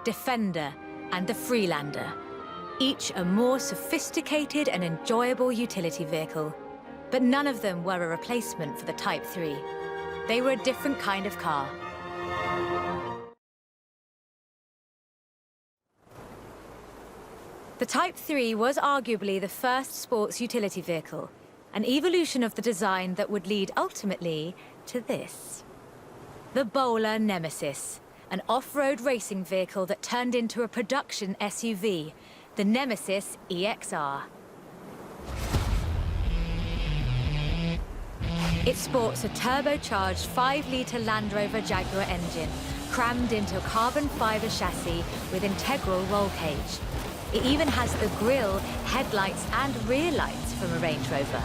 Defender, and the Freelander, each a more sophisticated and enjoyable utility vehicle. But none of them were a replacement for the Type 3. They were a different kind of car. The Type 3 was arguably the first sports utility vehicle, an evolution of the design that would lead ultimately to this. The Bowler Nemesis, an off-road racing vehicle that turned into a production SUV, the Nemesis EXR. It sports a turbocharged 5-litre Land Rover Jaguar engine, crammed into a carbon fibre chassis with integral roll cage. It even has the grille, headlights and rear lights from a Range Rover.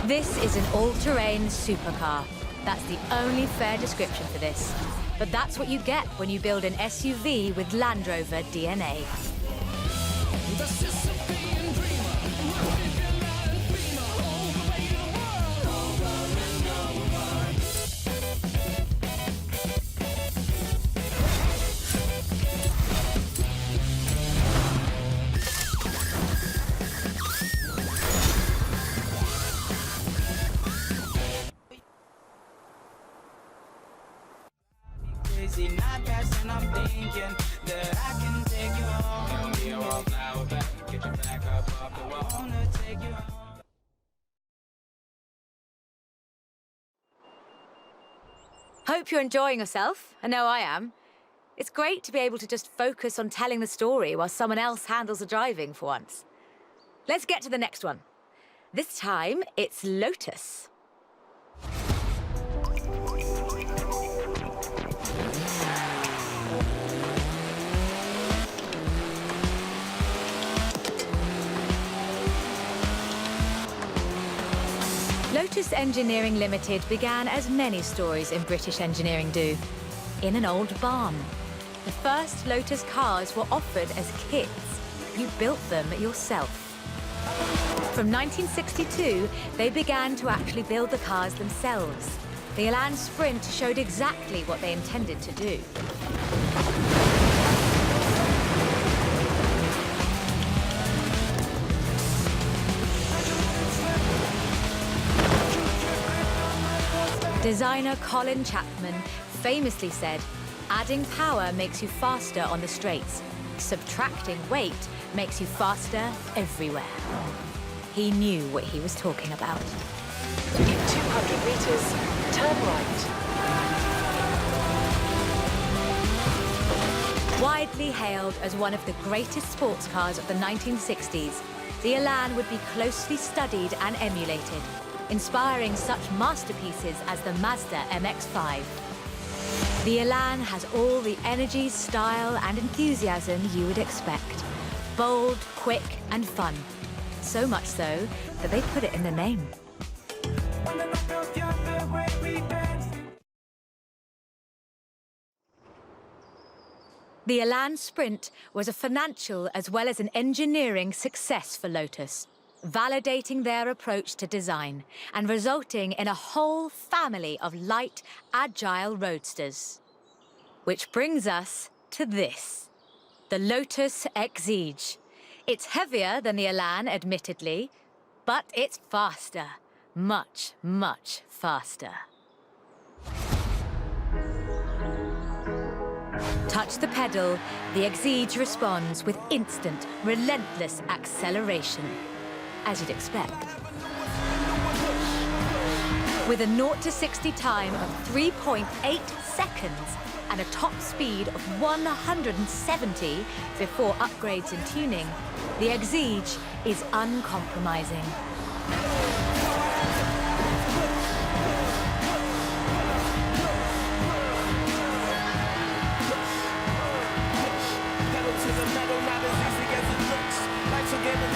This is an all-terrain supercar. That's the only fair description for this. But that's what you get when you build an SUV with Land Rover DNA. Hope you're enjoying yourself. I know I am. It's great to be able to just focus on telling the story while someone else handles the driving for once. Let's get to the next one. This time, it's Lotus. Lotus Engineering Limited began as many stories in British engineering do, in an old barn. The first Lotus cars were offered as kits. You built them yourself. From 1962, they began to actually build the cars themselves. The Elan Sprint showed exactly what they intended to do. Designer Colin Chapman famously said, "Adding power makes you faster on the straights. Subtracting weight makes you faster everywhere." He knew what he was talking about. In 200 meters, turn right. Widely hailed as one of the greatest sports cars of the 1960s, the Elan would be closely studied and emulated, inspiring such masterpieces as the Mazda MX-5. The Elan has all the energy, style, and enthusiasm you would expect. Bold, quick, and fun. So much so that they put it in the name. The Elan Sprint was a financial as well as an engineering success for Lotus, validating their approach to design and resulting in a whole family of light, agile roadsters. Which brings us to this, the Lotus Exige. It's heavier than the Elan, admittedly, but it's faster. Much, much faster. Touch the pedal, the Exige responds with instant, relentless acceleration, as you'd expect. With a 0 to 60 time of 3.8 seconds and a top speed of 170 before upgrades and tuning, the Exige is uncompromising.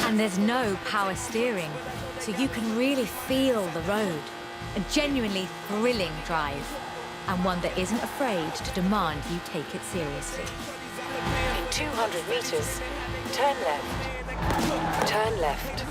And there's no power steering, so you can really feel the road. A genuinely thrilling drive, and one that isn't afraid to demand you take it seriously. In 200 meters, turn left. Turn left.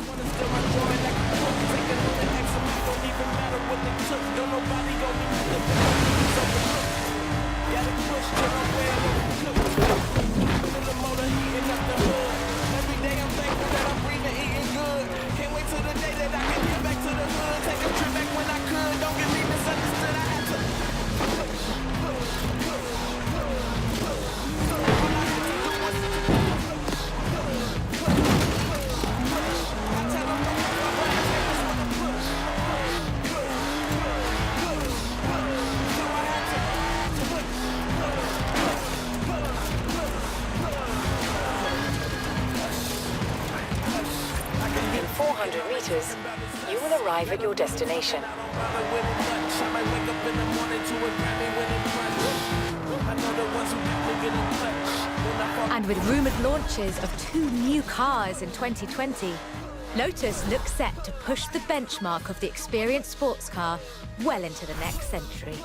In 400 meters, you will arrive at your destination. And with rumoured launches of 2 new cars in 2020, Lotus looks set to push the benchmark of the experienced sports car well into the next century.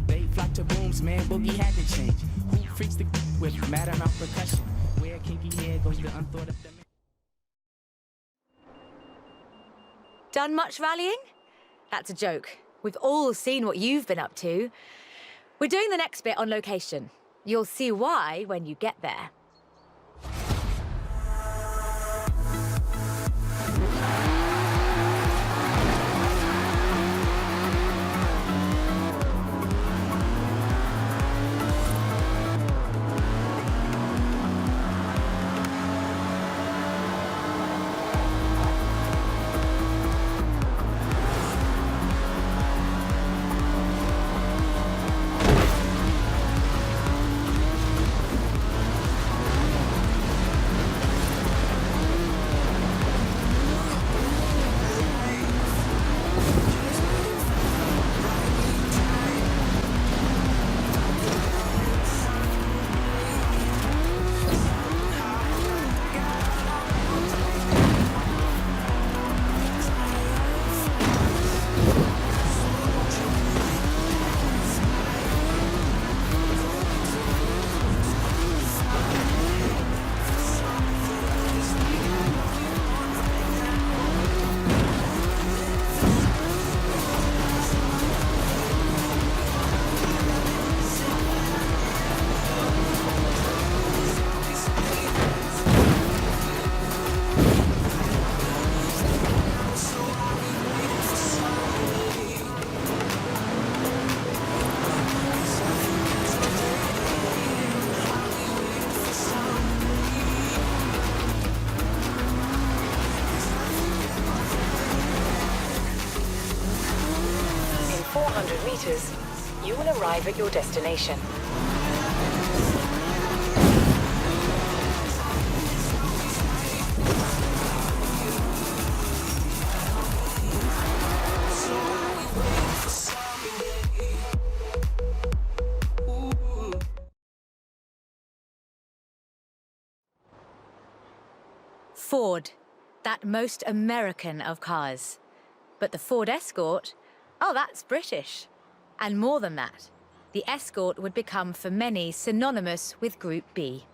They flock to booms, man, boogie had to change. Who freaks the with matter mouth percussion? Where kinky hair goes the unthought of them. Done much rallying? That's a joke. We've all seen what you've been up to. We're doing the next bit on location. You'll see why when you get there. will arrive at your destination. Ford, that most American of cars. But the Ford Escort, oh, that's British. And more than that, the Escort would become for many synonymous with Group B.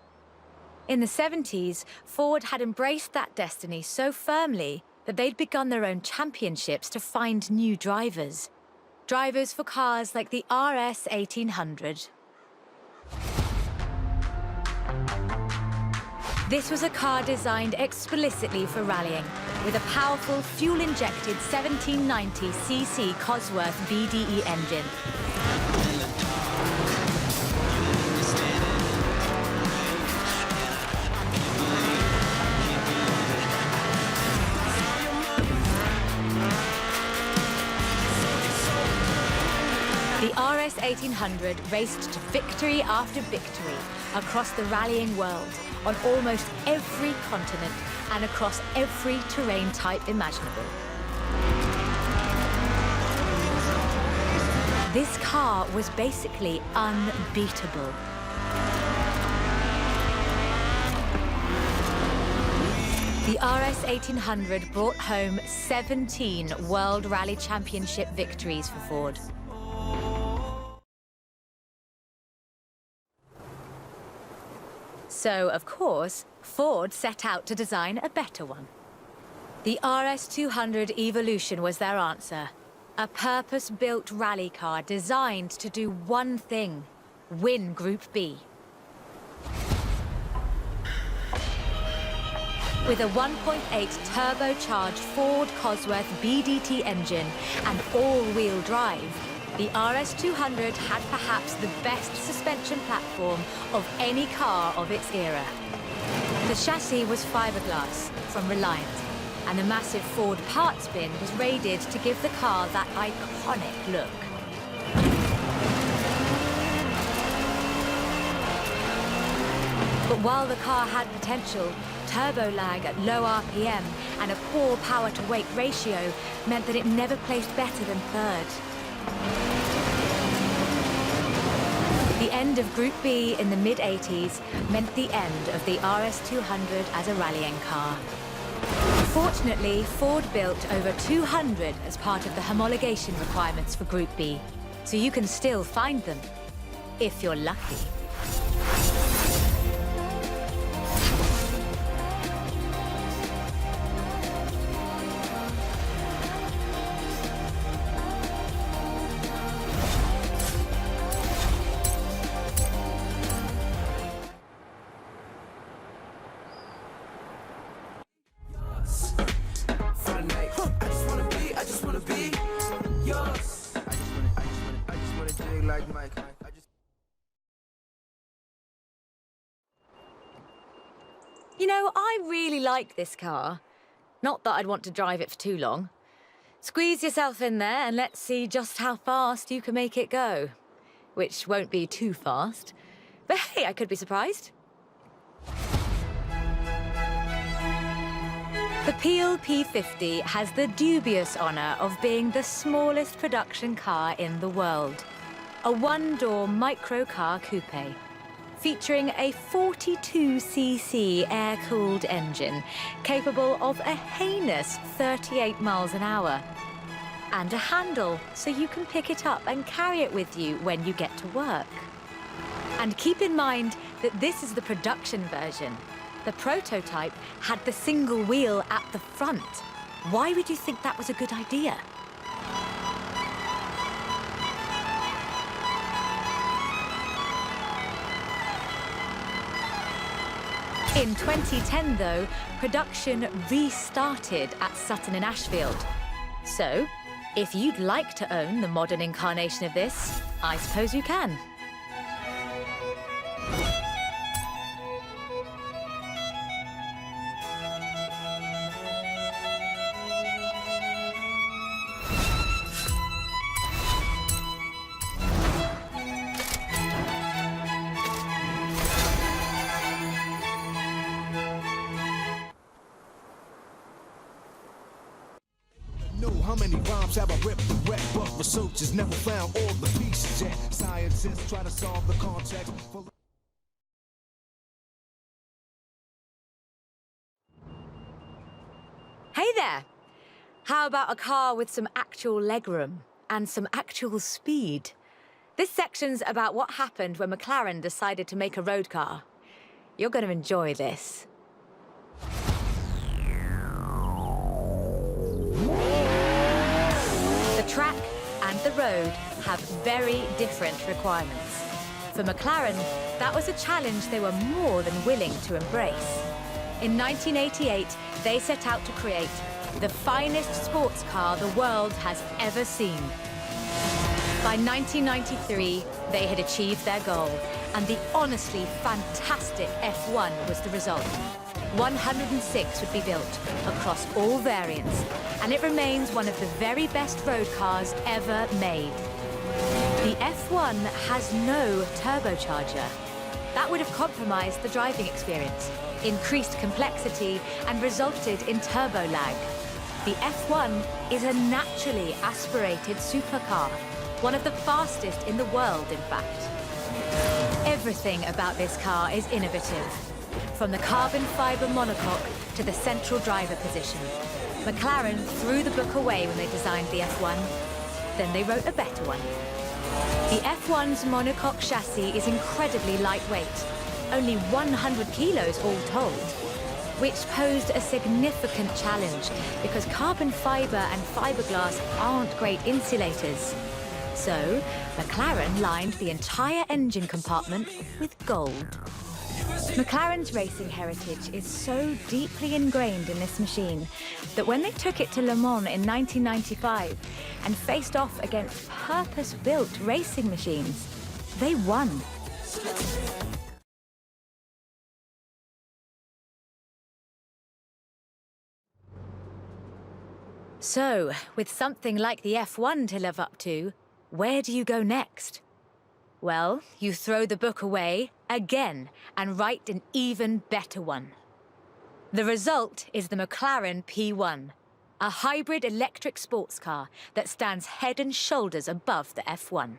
In the 70s, Ford had embraced that destiny so firmly that they'd begun their own championships to find new drivers. Drivers for cars like the RS 1800. This was a car designed explicitly for rallying, with a powerful fuel-injected 1790cc Cosworth BDE engine. The RS 1800 raced to victory after victory across the rallying world, on almost every continent and across every terrain type imaginable. This car was basically unbeatable. The RS 1800 brought home 17 World Rally Championship victories for Ford. So, of course, Ford set out to design a better one. The RS 200 Evolution was their answer. A purpose-built rally car designed to do one thing: win Group B. With a 1.8 turbocharged Ford Cosworth BDT engine and all-wheel drive, the RS 200 had perhaps the best suspension platform of any car of its era. The chassis was fiberglass from Reliant, and the massive Ford parts bin was raided to give the car that iconic look. But while the car had potential, turbo lag at low RPM and a poor power-to-weight ratio meant that it never placed better than third. The end of Group B in the mid-80s meant the end of the RS 200 as a rallying car. Fortunately, Ford built over 200 as part of the homologation requirements for Group B, so you can still find them, if you're lucky. You know, I really like this car. Not that I'd want to drive it for too long. Squeeze yourself in there and let's see just how fast you can make it go. Which won't be too fast. But hey, I could be surprised. The Peel P50 has the dubious honor of being the smallest production car in the world. A one-door microcar coupe, featuring a 42cc air-cooled engine capable of a heinous 38 miles an hour. And a handle so you can pick it up and carry it with you when you get to work. And keep in mind that this is the production version. The prototype had the single wheel at the front. Why would you think that was a good idea? In 2010, though, production restarted at Sutton-in-Ashfield. So, if you'd like to own the modern incarnation of this, I suppose you can. many rhymes have I ripped and wrecked, but researchers never found all the pieces yet. Scientists try to solve the context. Hey there! How about a car with some actual legroom and some actual speed? This section's about what happened when McLaren decided to make a road car. You're going to enjoy this. The track and the road have very different requirements. For McLaren, that was a challenge they were more than willing to embrace. In 1988, they set out to create the finest sports car the world has ever seen. By 1993, they had achieved their goal, and the honestly fantastic F1 was the result. 106 would be built across all variants, and it remains one of the very best road cars ever made. The F1 has no turbocharger. That would have compromised the driving experience, increased complexity, and resulted in turbo lag. The F1 is a naturally aspirated supercar, one of the fastest in the world, in fact. Everything about this car is innovative, from the carbon fiber monocoque to the central driver position. McLaren threw the book away when they designed the F1. Then they wrote a better one. The F1's monocoque chassis is incredibly lightweight, only 100 kilos all told, which posed a significant challenge because carbon fiber and fiberglass aren't great insulators. So, McLaren lined the entire engine compartment with gold. McLaren's racing heritage is so deeply ingrained in this machine that when they took it to Le Mans in 1995 and faced off against purpose-built racing machines, they won. So, with something like the F1 to live up to, where do you go next? Well, you throw the book away again and write an even better one. The result is the McLaren P1, a hybrid electric sports car that stands head and shoulders above the F1.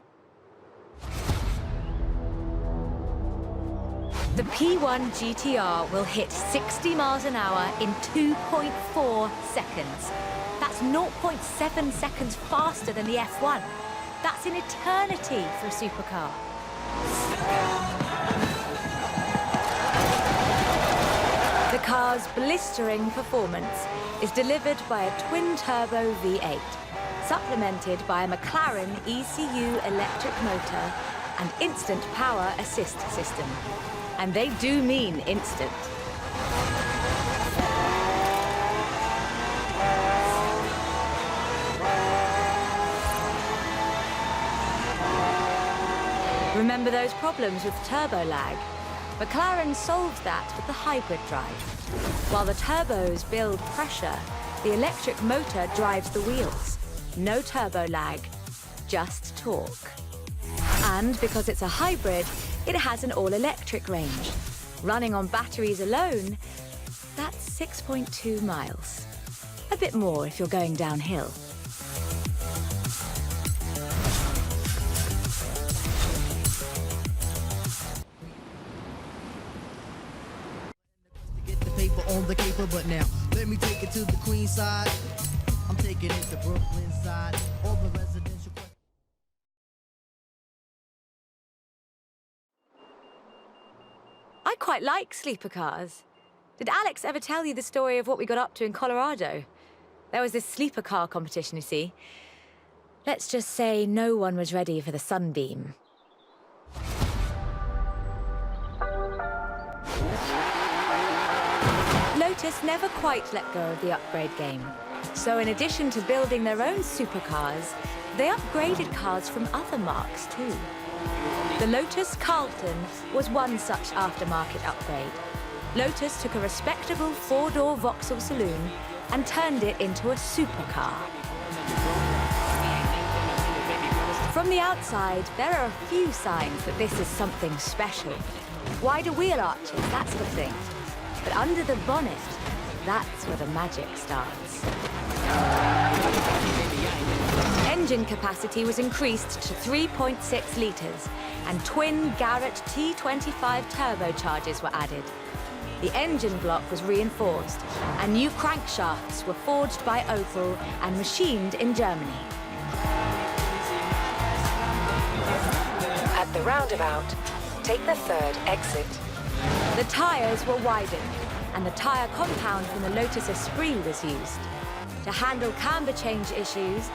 The P1 GTR will hit 60 miles an hour in 2.4 seconds. That's 0.7 seconds faster than the F1. That's an eternity for a supercar. The car's blistering performance is delivered by a twin-turbo V8, supplemented by a McLaren ECU electric motor and instant power assist system. And they do mean instant. Remember those problems with turbo lag? McLaren solved that with the hybrid drive. While the turbos build pressure, the electric motor drives the wheels. No turbo lag, just torque. And because it's a hybrid, it has an all-electric range. Running on batteries alone, that's 6.2 miles. A bit more if you're going downhill. On the caper, but now let me take it to the Queen side. I'm taking it to Brooklyn side. All the residential. I quite like sleeper cars. Did Alex ever tell you the story of what we got up to in Colorado? There was this sleeper car competition, you see. Let's just say no one was ready for the sunbeam. Lotus never quite let go of the upgrade game. So in addition to building their own supercars, they upgraded cars from other marques too. The Lotus Carlton was one such aftermarket upgrade. Lotus took a respectable four-door Vauxhall saloon and turned it into a supercar. From the outside, there are a few signs that this is something special. Wider wheel arches, that sort of thing. But under the bonnet, that's where the magic starts. engine capacity was increased to 3.6 litres, and twin Garrett T25 turbochargers were added. The engine block was reinforced, and new crankshafts were forged by Opel and machined in Germany. At the roundabout, take the third exit. The tyres were widened, and the tyre compound from the Lotus Esprit was used. To handle camber change issues,